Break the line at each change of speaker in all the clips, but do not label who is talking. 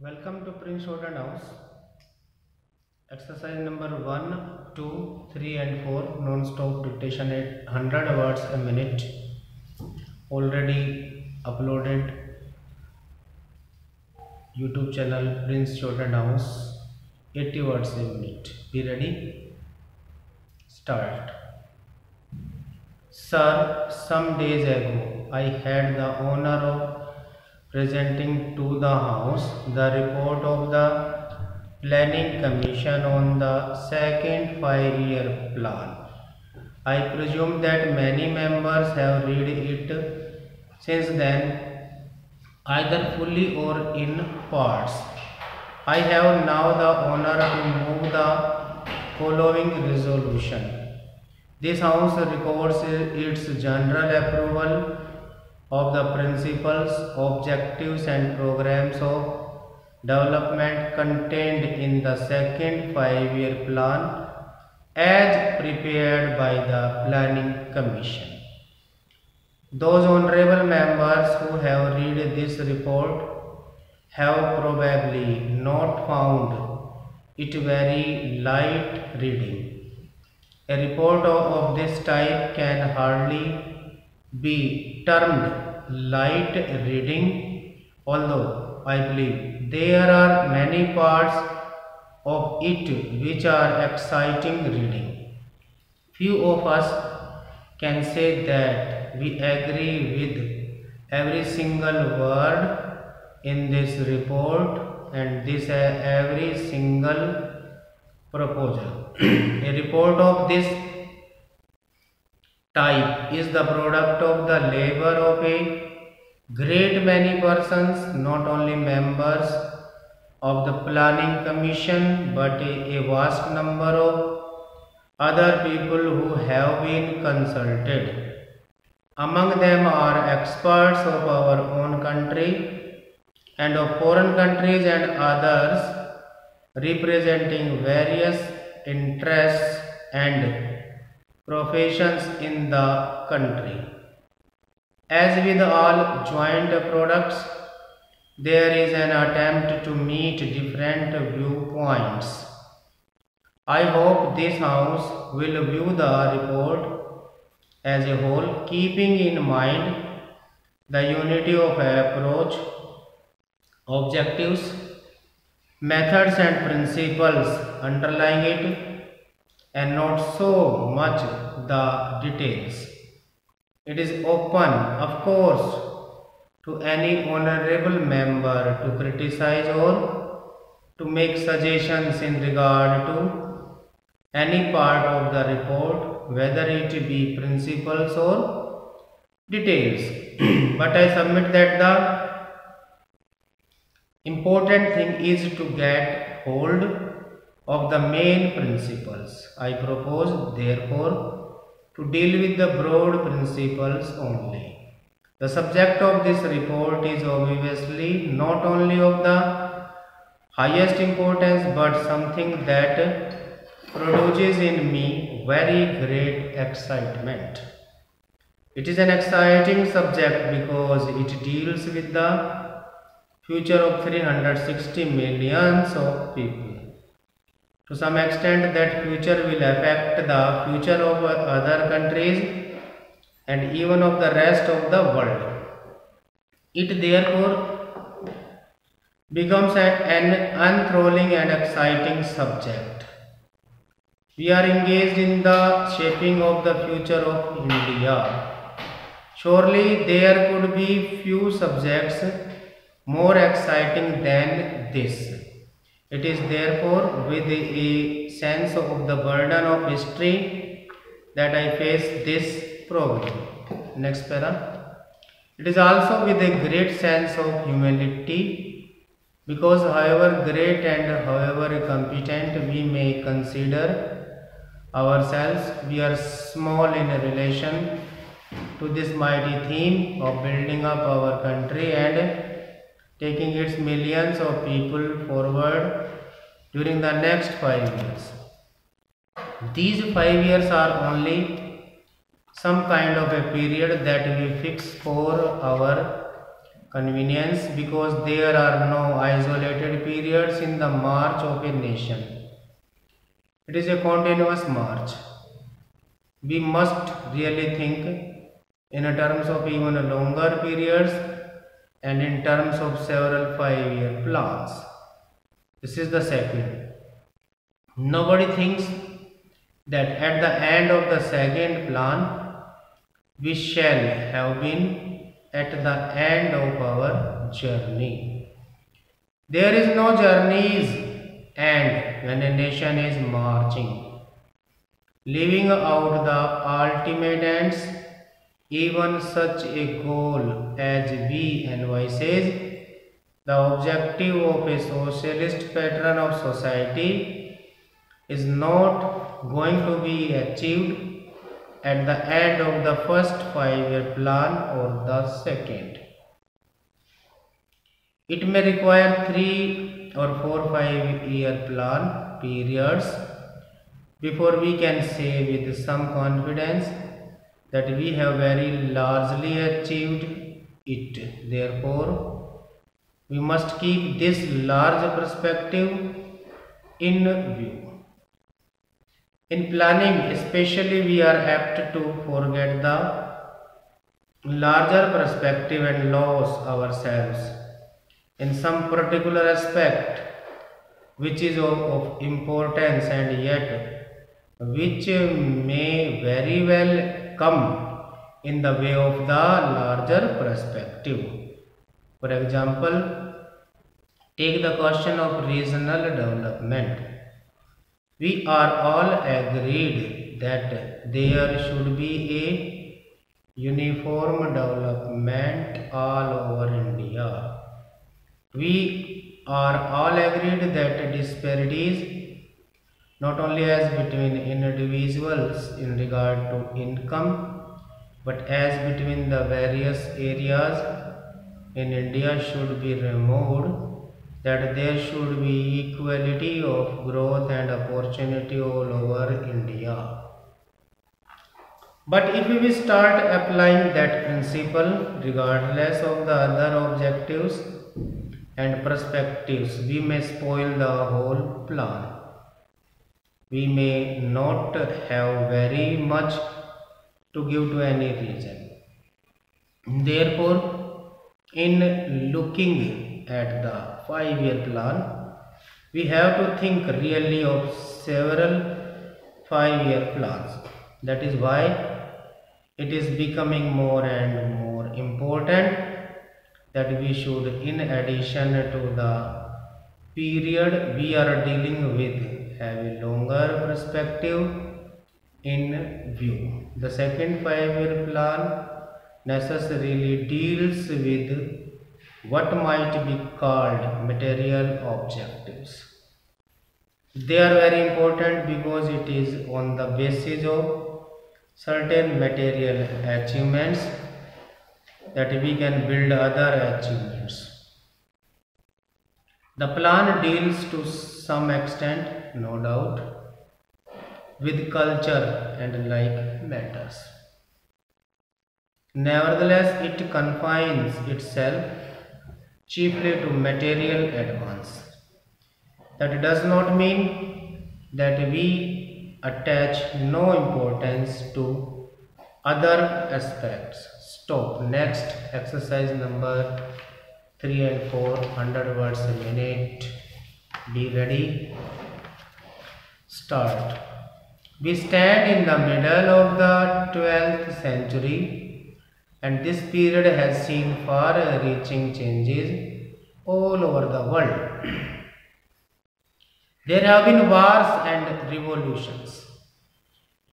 Welcome to Prince Jordan House. Exercise number 1, 2, 3 and 4 non-stop dictation at 100 words a minute. Already uploaded YouTube channel Prince Jordan House. 80 words a minute. Be ready? Start. Sir, some days ago I had the honor of presenting to the House the report of the Planning Commission on the second 5-year plan. I presume that many members have read it since then, either fully or in parts. I have now the honor to move the following resolution. This House records its general approval of the principles, objectives and programs of development contained in the second 5-year plan as prepared by the Planning Commission. Those honorable members who have read this report have probably not found it very light reading. A report of this type can hardly be termed light reading, although I believe there are many parts of it which are exciting reading. Few of us can say that we agree with every single word in this report and every single proposal. A report of this type is the product of the labor of a great many persons, not only members of the Planning Commission but a vast number of other people who have been consulted. Among them are experts of our own country and of foreign countries and others representing various interests and professions in the country. As with all joint products, there is an attempt to meet different viewpoints. I hope this House will view the report as a whole, keeping in mind the unity of approach, objectives, methods and principles underlying it, and not so much the details. It is open, of course, to any honorable member to criticize or to make suggestions in regard to any part of the report, whether it be principles or details. But I submit that the important thing is to get hold of the main principles. I propose, therefore, to deal with the broad principles only. The subject of this report is obviously not only of the highest importance but something that produces in me very great excitement. It is an exciting subject because it deals with the future of 360 millions of people. To some extent, that future will affect the future of other countries and even of the rest of the world. It therefore becomes an enthralling and exciting subject. We are engaged in the shaping of the future of India. Surely there could be few subjects more exciting than this. It is therefore with a sense of the burden of history that I face this program. Next para. It is also with a great sense of humility, because however great and however competent we may consider ourselves, we are small in relation to this mighty theme of building up our country and taking its millions of people forward during the next 5 years. These 5 years are only some kind of a period that we fix for our convenience because there are no isolated periods in the march of a nation. It is a continuous march. We must really think in terms of even longer periods and in terms of several 5-year plans. This is the second. Nobody thinks that at the end of the second plan, we shall have been at the end of our journey. There is no journey's end when a nation is marching. Leaving out the ultimate ends, even such a goal as we envisages, the objective of a socialist pattern of society is not going to be achieved at the end of the first 5-year plan or the second. It may require 3 or 4 5-year plan periods before we can say with some confidence that we have very largely achieved it. Therefore, we must keep this large perspective in view. In planning especially, we are apt to forget the larger perspective and lose ourselves in some particular aspect which is of importance and yet which may very well come in the way of the larger perspective. For example, take the question of regional development. We are all agreed that there should be a uniform development all over India. We are all agreed that disparities, not only as between individuals in regard to income, but as between the various areas in India should be removed, that there should be equality of growth and opportunity all over India. But if we start applying that principle regardless of the other objectives and perspectives, we may spoil the whole plan. We may not have very much to give to any region. Therefore, in looking at the 5-year plan, we have to think really of several 5-year plans. That is why it is becoming more and more important that we should, in addition to the period we are dealing with, have a longer perspective in view. The second 5-year plan necessarily deals with what might be called material objectives. They are very important because it is on the basis of certain material achievements that we can build other achievements. The plan deals to some extent, no doubt, with culture and like matters. Nevertheless, it confines itself chiefly to material advance. That does not mean that we attach no importance to other aspects. Stop. Next, exercise number 3 and 4, 100 words a minute. Be ready. Start. We stand in the middle of the 12th century, and this period has seen far-reaching changes all over the world. There have been wars and revolutions.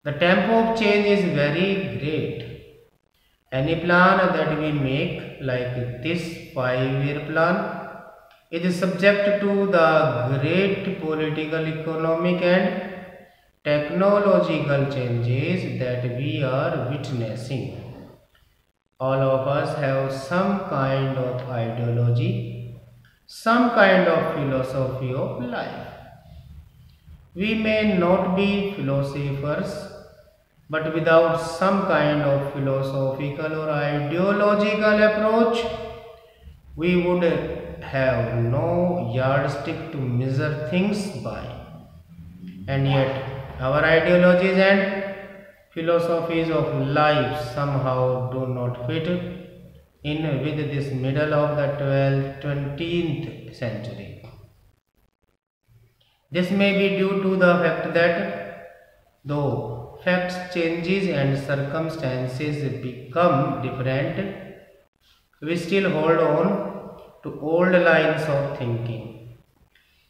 The tempo of change is very great. Any plan that we make, like this 5-year plan, is subject to the great political, economic and technological changes that we are witnessing. All of us have some kind of ideology, some kind of philosophy of life. We may not be philosophers, but without some kind of philosophical or ideological approach, we would have no yardstick to measure things by. And yet, our ideologies and philosophies of life somehow do not fit in with this middle of the 20th century. This may be due to the fact that though facts changes and circumstances become different, we still hold on to old lines of thinking.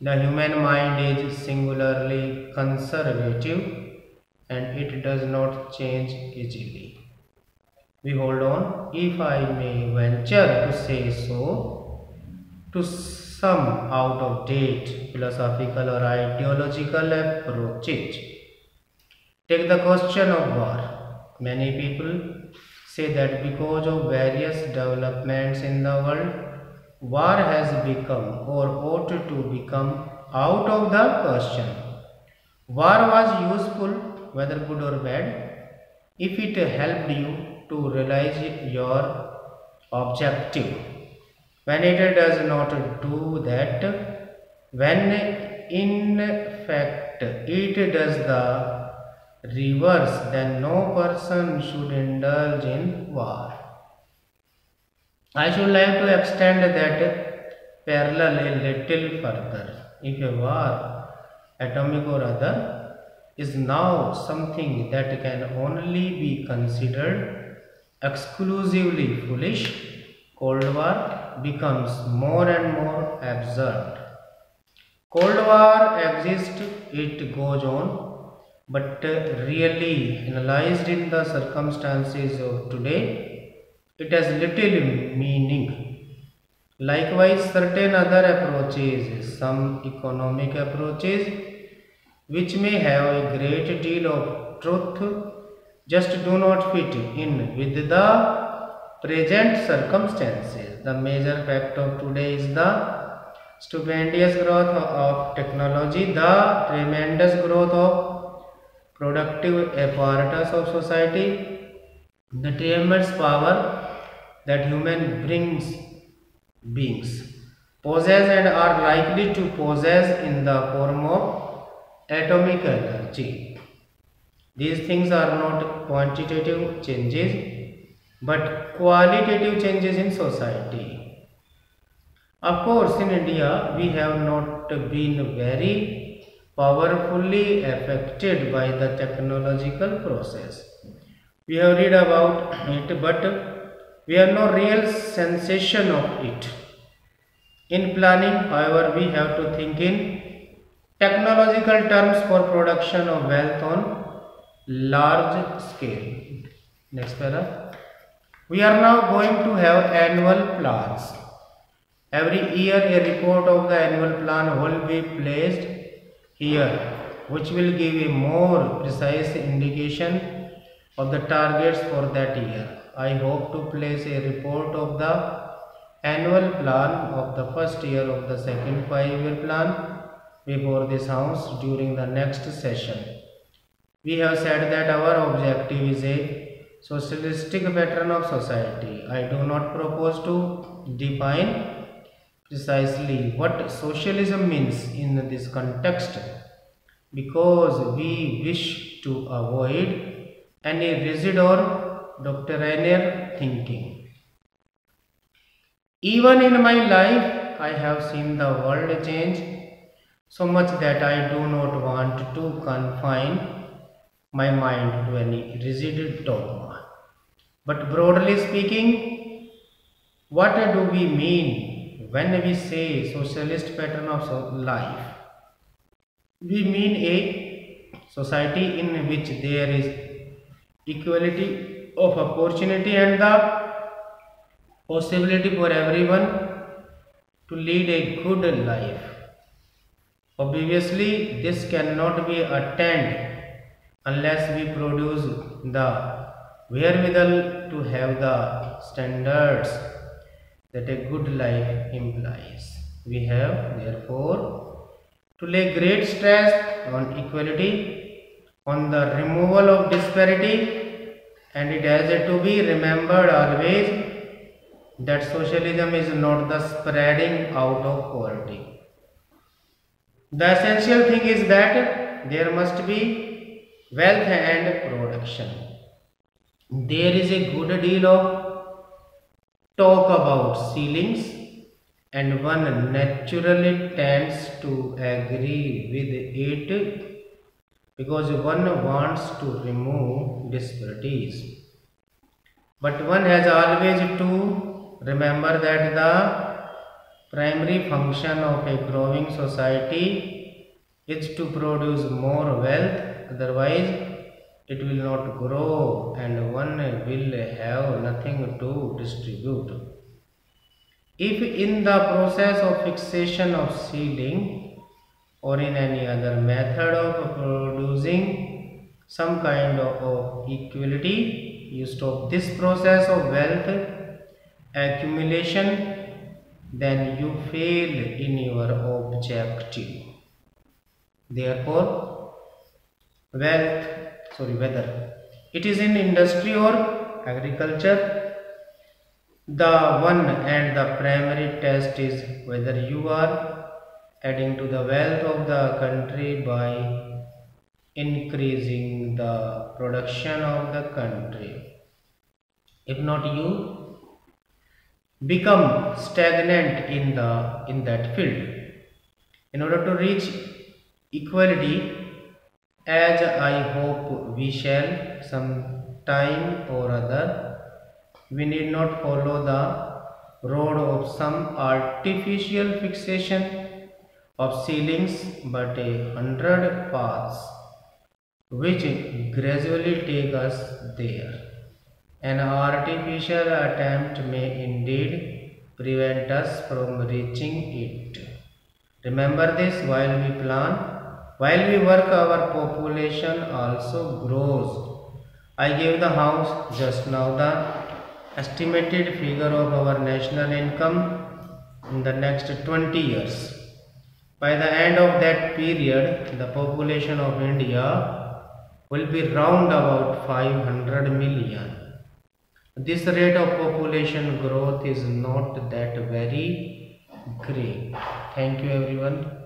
The human mind is singularly conservative and it does not change easily. We hold on, if I may venture to say so, to some out of date philosophical or ideological approaches. Take the question of war. Many people say that because of various developments in the world, war has become or ought to become out of the question. War was useful, whether good or bad, if it helped you to realize your objective. When it does not do that, when in fact it does the reverse, then no person should indulge in war. I should like to extend that parallel a little further. If a war, atomic or other, is now something that can only be considered exclusively foolish, Cold War becomes more and more absurd. Cold War exists, it goes on, but really analyzed in the circumstances of today, it has little meaning. Likewise, certain other approaches, some economic approaches, which may have a great deal of truth, just do not fit in with the present circumstances. The major fact of today is the stupendous growth of technology, the tremendous growth of productive apparatus of society, the tremendous power that human beings possess and are likely to possess in the form of atomic energy. These things are not quantitative changes but qualitative changes in society. Of course, in India, we have not been very powerfully affected by the technological process. We have read about it, but we have no real sensation of it. In planning, however, we have to think in technological terms for production of wealth on large scale. Next paragraph. We are now going to have annual plans. Every year a report of the annual plan will be placed here, which will give a more precise indication of the targets for that year. I hope to place a report of the annual plan of the first year of the second 5-year plan before this house during the next session. We have said that our objective is a socialistic pattern of society. I do not propose to define precisely what socialism means in this context because we wish to avoid any rigid or doctrinaire thinking. Even in my life, I have seen the world change so much that I do not want to confine my mind to any rigid dogma. But broadly speaking, what do we mean when we say socialist pattern of life? We mean a society in which there is equality of opportunity and the possibility for everyone to lead a good life. Obviously, this cannot be attained unless we produce the wherewithal to have the standards that a good life implies. We have therefore to lay great stress on equality, on the removal of disparity, and it has to be remembered always that socialism is not the spreading out of poverty. The essential thing is that there must be wealth and production. There is a good deal of talk about ceilings, and one naturally tends to agree with it because one wants to remove disparities. But one has always to remember that the primary function of a growing society is to produce more wealth, otherwise it will not grow and one will have nothing to distribute. If in the process of fixation of ceiling or in any other method of producing some kind of equality, you stop this process of wealth accumulation, then you fail in your objective. Therefore, whether it is in industry or agriculture, the one and the primary test is whether you are adding to the wealth of the country by increasing the production of the country. If not, you become stagnant in that field. In order to reach equality, as I hope we shall some time or other, we need not follow the road of some artificial fixation of ceilings, but 100 paths which gradually take us there. An artificial attempt may indeed prevent us from reaching it. Remember this while we plan. While we work, our population also grows. I gave the house just now the estimated figure of our national income in the next 20 years. By the end of that period, the population of India will be round about 500 million. This rate of population growth is not that very great. Thank you everyone.